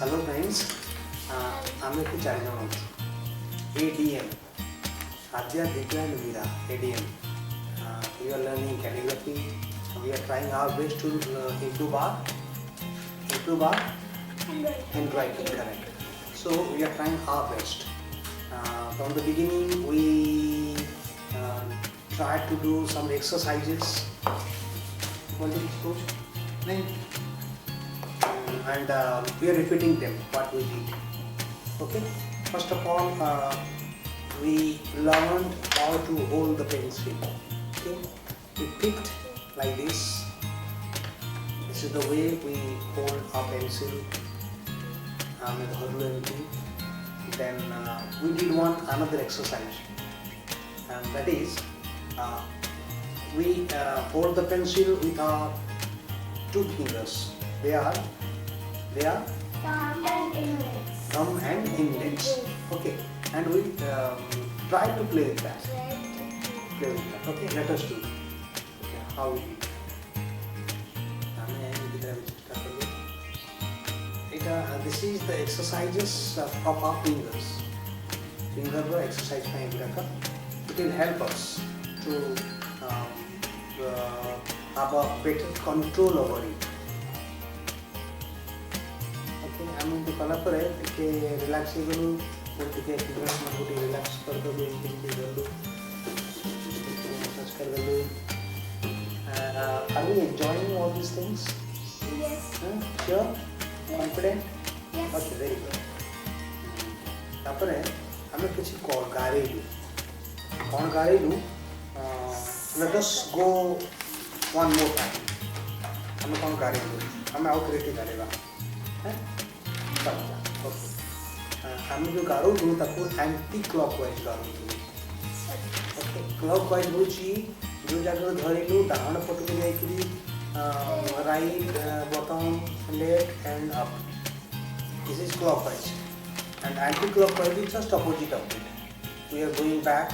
Hello friends, I'm a China. ADM, Adya, Divya Meera, ADM. We are learning calligraphy. We are trying our best to improve our handwriting, correct. So we are trying our best. From the beginning, we tried to do some exercises. And we are repeating them what we did. Okay. First of all, we learned how to hold the pencil. Okay. We picked like this. This is the way we hold our pencil. Then we did another exercise, and that is we hold the pencil with our two fingers. They are thumb and index. Okay, and we try to play with that. Okay, let us do. Okay, how we do. This is the exercises of our fingers. Finger exercise. It will help us to have a better control over it. Okay, I am to कला पर है कि relax ही करूँ, तो fingers में थोड़ी relax कर दो, massage कर दो. Are we enjoying all these things? Yes. Sure? Yes. Confident? Yes. Okay, very good. तापर है हमें किसी कौन गारेलू. Let us go one more time. हमें कौन गारेलू, हमें आउट रेटी गारेगा, हैं? समझा? Okay. हमें जो गारो दूँ ताकू एंटी क्लॉकवाइज गारो दूँ. Okay. क्लॉकवाइज बोची जो जगह धरेलू डाउन पट के जाइकरी right, bottom, left and up. This is clockwise. And anti-clockwise is just opposite of it. We are going back,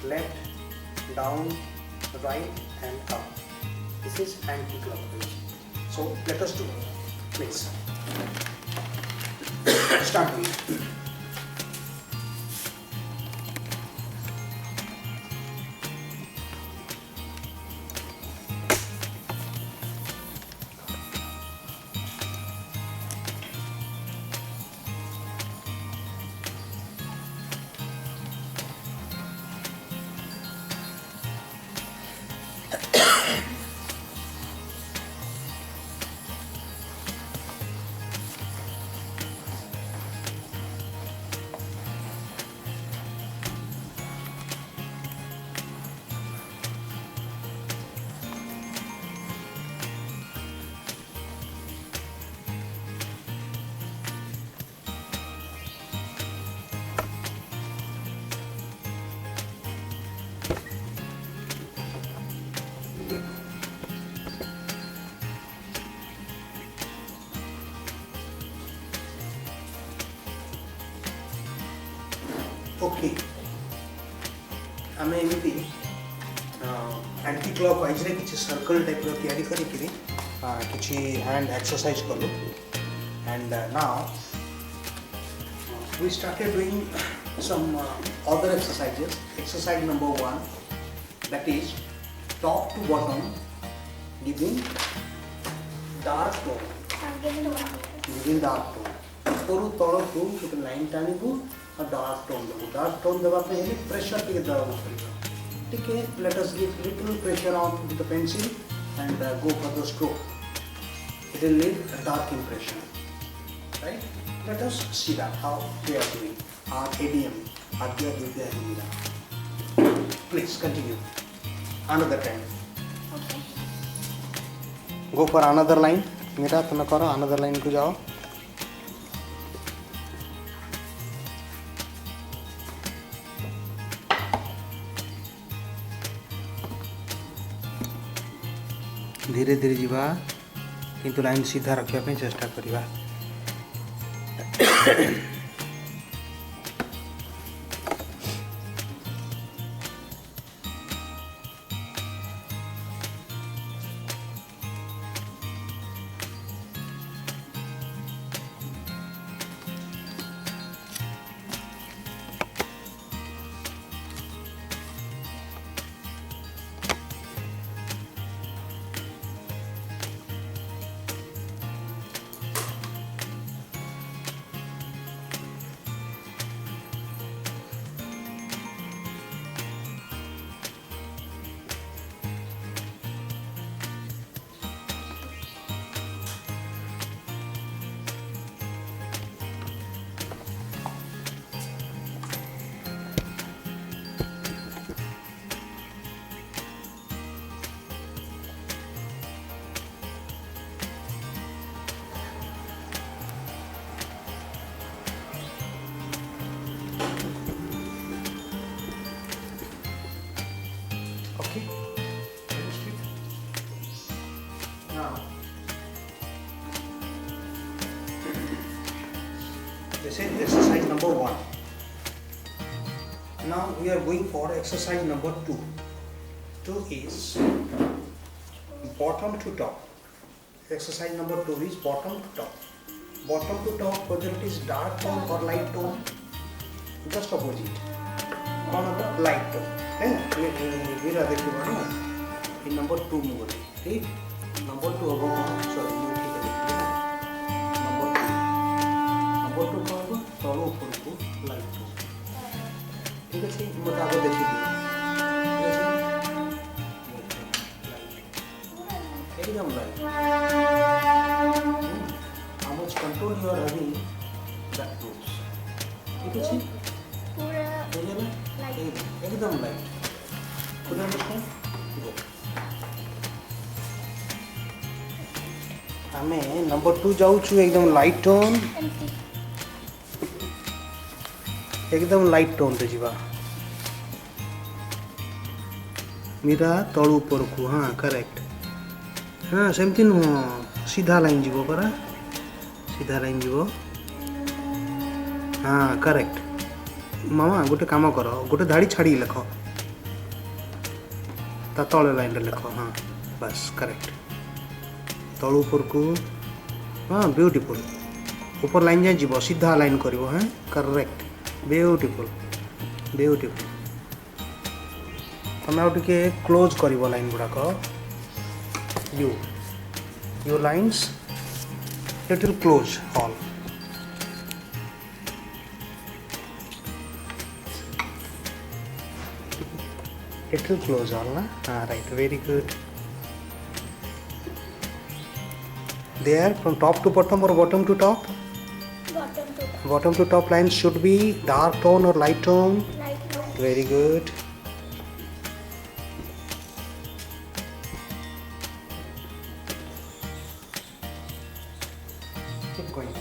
left, down, right and up. This is anti-clockwise. So let us do it. Please. Start with. Okay. हमें एमती anti clockwise रे किसी circle type रो तैयारी करी किसी hand exercise कर लो. And now we started doing some other exercises. Exercise number 1, that is top to bottom giving dark tone. Giving dark tone. ऊपर तल को एक लाइन टानी को डार्क टोन देवा पे ये प्रेशर टिके देवा पड़ेगा. ठीक है, let us give little pressure on with the pencil and go for the stroke. It will leave a dark impression. Right? Let us see that how they are doing. Our ADM, Adya, Divya Meera. Please continue. Another time. Okay. Go for another line. Meera, तुम करो another line को जाओ. धीरे धीरे जीवा किंतु line सीधा रखिया पे चेष्टा करिवा. This is exercise number 1. Now we are going for exercise number 2. 2 is bottom to top. Exercise number 2 is bottom to top. Bottom to top, whether it is dark tone or light tone, just opposite. One of the light tone. Meera देखिए ना, ये number 2 में बोले, ठीक? Number 2 अब हम sorry मैं ठीक है देखिए number 2 कौन को तलो ऊपर को light tone. ठीक है सही मुझे आगे देखिए. एकदम light. How much control you are having that moves. ठीक है सही. एकदम लाइट. खुद आमे नंबर 2 जाऊ छु एकदम लाइट टोन. एकदम लाइट टोन रे जीवा. मीरा तळु ऊपर को. हां करेक्ट. हां सेमती नो सीधा लाइन जीवो परा. सीधा लाइन जीवो. हां करेक्ट. मामा गोटे काम कर गोटे धाड़ी छाड़ी लिख ता तले लाइन रे लिख. हाँ बस करेक्ट. तलू ऊपर को. हाँ ब्यूटीफुल. ऊपर लाइन जाए जीव सीधा लाइन कर. हाँ करेक्ट. Beautiful beautiful. तुम आउ टिके क्लोज कर लाइन गुड़ाक. You you lines little close all. Little close all na. Right, very good. There from top to bottom or bottom to top? Bottom to top. Bottom to top lines should be dark tone or light tone? Light tone. Very good. Keep going.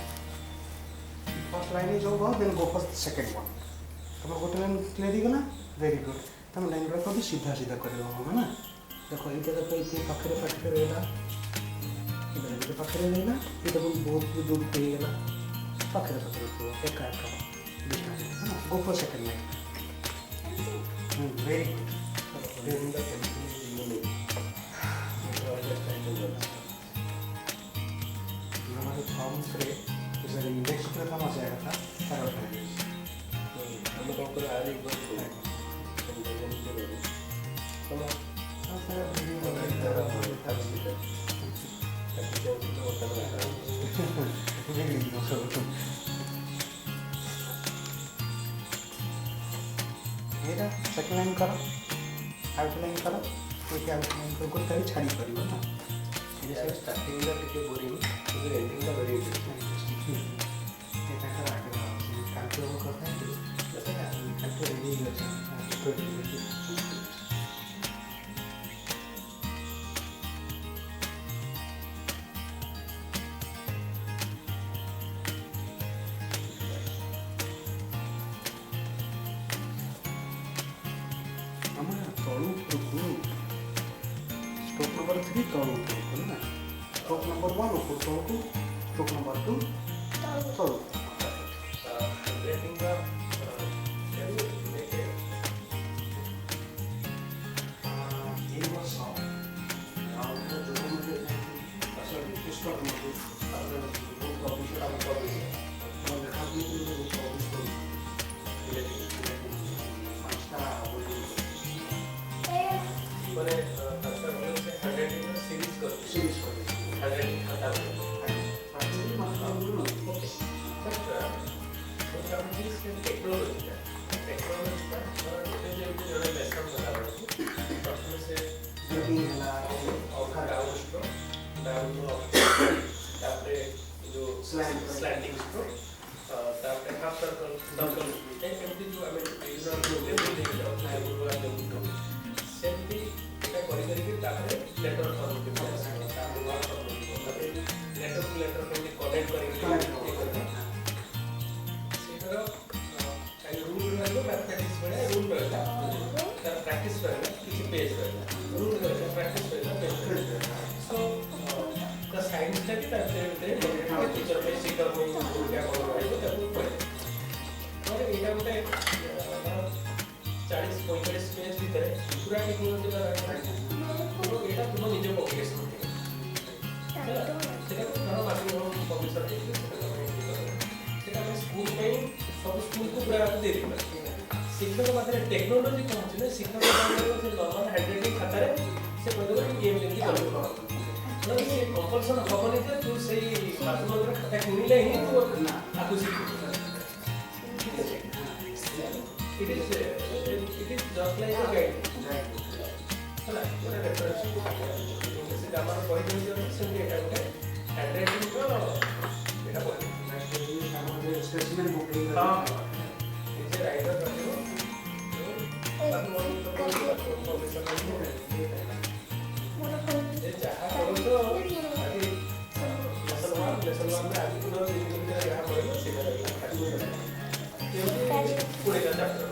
First line is over, then go for the second one. तब गोटे line clear ही गला. Very good. तुम line रखो भी सीधा सीधा करेगा है ना. देखो ये देखो ये पाखरे पाखरे रहेगा. ये पाखरे रहेगा. ये तो बहुत दूर पे रहेगा. पाखरे पाखरे तो एक का डिस्टेंस है ना. Go for second line. Very good. हमारे फॉर्म से इधर इंडेक्स पे कम आ जाएगा था. सारा हम लोग को आ रही है. सेकंड लाइन करो. आउट लाइन करो. ठीक है आउट लाइन को गोटे छाड़ी परिबो ना. ये स्टार्टिंग ला टिके बोरिंग फिर एंडिंग ला वेरी इंटरेस्टिंग. एटा का आगे कांटो करता है. कांटो रेडी हो जाता है. Stroke number 3 तळु ऊपर ना. Stroke number 1 ऊपर तळु. Stroke number 2 तळु. Handwriting का ये was soft. now जो मुझे असली stroke में वो पब्लिश आप पब्लिश और देखा कि वो पब्लिश करो. पर सीरीज कर handwriting खाता है. टेक्नोलॉजी स्लैंडिंग स्ट्रोक तापर हाफ सर्कल सर्कल एमती जो आमे रीजनल जो लेवल दे जाउ हाई वाला लेवल सेमती एटा करि करि तापर लेटर फॉर्म के तापर वाला फॉर्म लेटर टू लेटर में कनेक्ट करि सेटर आई रूल रहलो मैथमेटिक्स में रूल रहला तार प्रैक्टिस रहला किसी पेज रहला रूल रहला प्रैक्टिस रहला पेज रहला so the science that that teacher पे सीखा कोई क्या बोल रहा है तो स्कूल को पूरा दे दी शिक्षक पाखे टेक्नोलोजी कौन है शिक्षक से नॉर्मल हैंडराइटिंग खाता है से कहते ये एमती कर कंपलसन हेनी जे तू से बाथरूम खाता किणिले ही तू आपको Shikhu it is just like a guide है ना रेफरेंस से हमारा कोई भी सेमती एटा गोटे हैंडराइटिंग तो एटा बोल हमारे स्पेसिमेन बुक हां इसे राइटर रखियो ये जहाँ करो तो अभी लेसन वन में आगे पूरा यहाँ पढ़ेगा सीधा पूरे का चैप्टर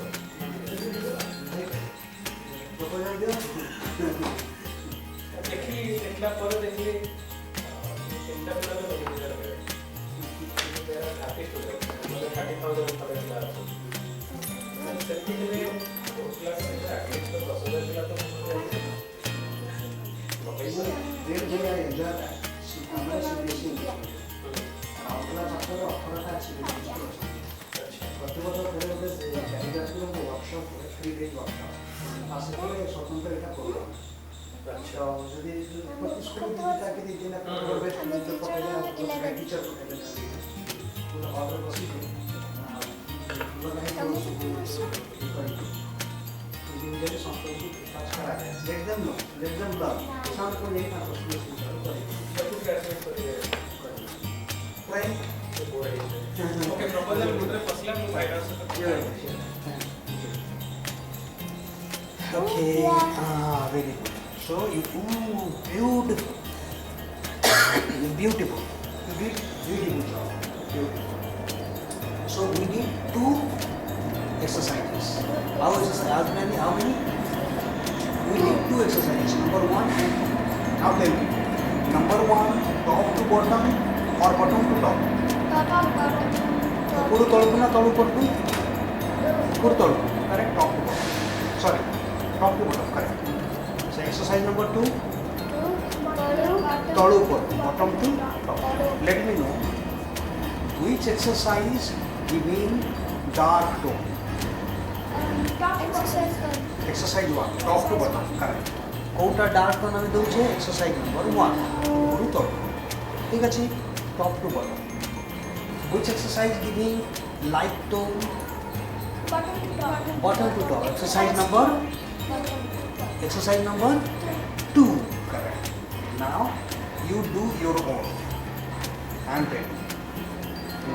देखी देखला पर देखली चिंता पूरा तो नहीं कर रहे मेरा आर्टिस्ट हो गया मुझे 30,000 पकड़ ला रहा हूँ सच्ची में क्लास में आर्टिस्ट तो प्रोफेसर मिला तो रेट जो है एंजॉय हमारे सिचुएशन आउटला चैप्टर ऑफरटा আছে প্রতিবছর করে ওদের calligraphy workshop free day workshop আসলে করে স্বতন্ত্র এটা করব আচ্ছা যদি প্রতি স্কুলে তাকে দিতে না করবে তাহলে তো পড়ালে টিচার পড়ালে পুরো অর্ডার বসি করে इंडिविजुअली संस्कृत की विकास करा है लेट देम लर्न शाम को नहीं ना प्रश्न शुरू करें सब कुछ ग्रेजुएट करिए ट्राई ओके प्रपोजल मुद्रे फसला मु finance okay very good so you beautiful beautiful you did beautiful job beautiful so we need two exercises how many we need two exercises number one how tell me number one top to bottom or bottom to top puru tolku na tolu porku puru tolku correct top to bottom sorry top to bottom correct so exercise number 2 tolu porku bottom to top let me know which exercise giving dark tone exercise 1 top to bottom correct কোটা dark tone আমি দউছে exercise number 1 পুরো তল ঠিক আছে top to bottom which exercise giving light tone bottom to top exercise number 2 correct now you do your own and then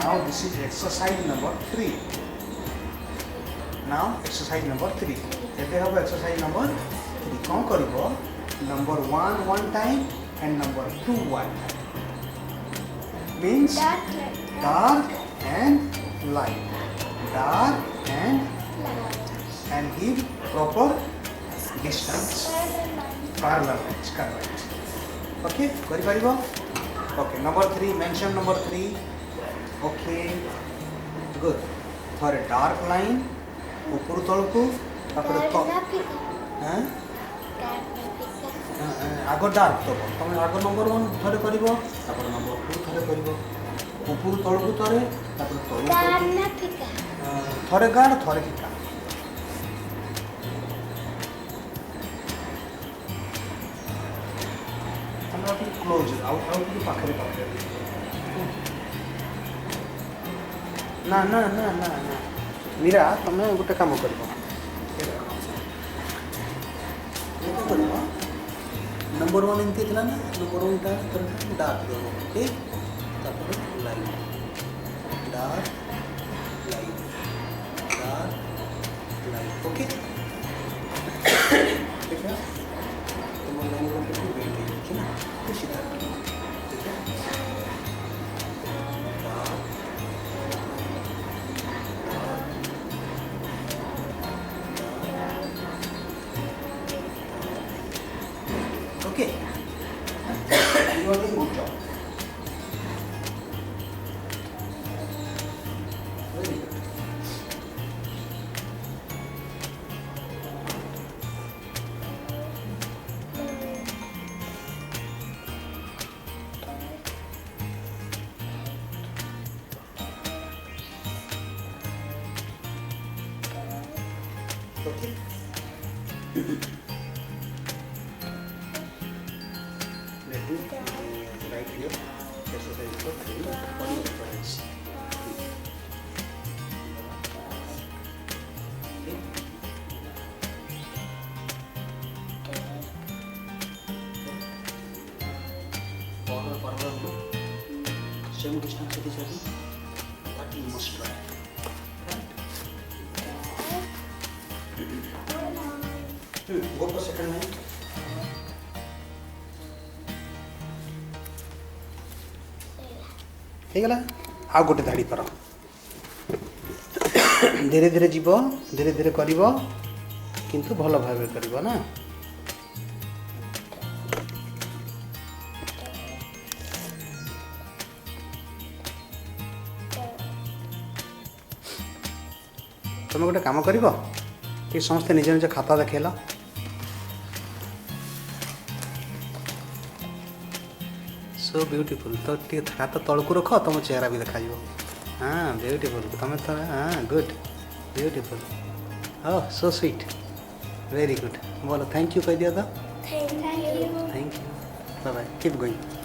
now this is exercise number 3 now exercise number 3 एबे हम exercise number 3 कौन करिवो number 1 one time and number 2 one time means dark and light and give proper distance parallel lines correct okay kari paribo okay number 3 mention number 3 okay good for a dark line ऊपर तलको तापर तो हैं आगो dark तो तुम आगो number 1 थरे करिवो तापर नंबर 2 थरे करिवो ऊपर तलको थरे तापर तलको थरे गाढ़ थरे फिका हमरा टू क्लोज आउट टू पाखरे पाखरे ना ना ना ना ना मीरा तुम गोटे कम कर नंबर 1 एमती थी ना number 1 dark okay light dark light okay ठीक है तुम लाइन को वेट ठीक है खुशी ठीक है Okay, you are doing good job. Okay. Let me write here. Exercise for 3 body reference. Okay. Forward. Same distance it is having, but you must try. Go for second line. ହେଇଗଲା ଆଉ ଗୋଟେ ଧାଡ଼ି କର ଧୀରେ ଧୀରେ ଯିବ ଧୀରେ ଧୀରେ କରିବ କିନ୍ତୁ ଭଲ ଭାବେ କରିବ ନା ତମେ ଗୋଟେ କାମ କରିବ ଟିକେ ସମସ୍ତେ ନିଜ ନିଜ ଖାତା ଦେଖେଇଲ सो ब्यूटीफुल तो हाथ तलू रख तुम चेहरा भी देखा हाँ ब्यूटीफुल तुम तो हाँ good beautiful oh so sweet very good बोलो थैंक यू कह दिया था Thank you. Thank you bye bye keep going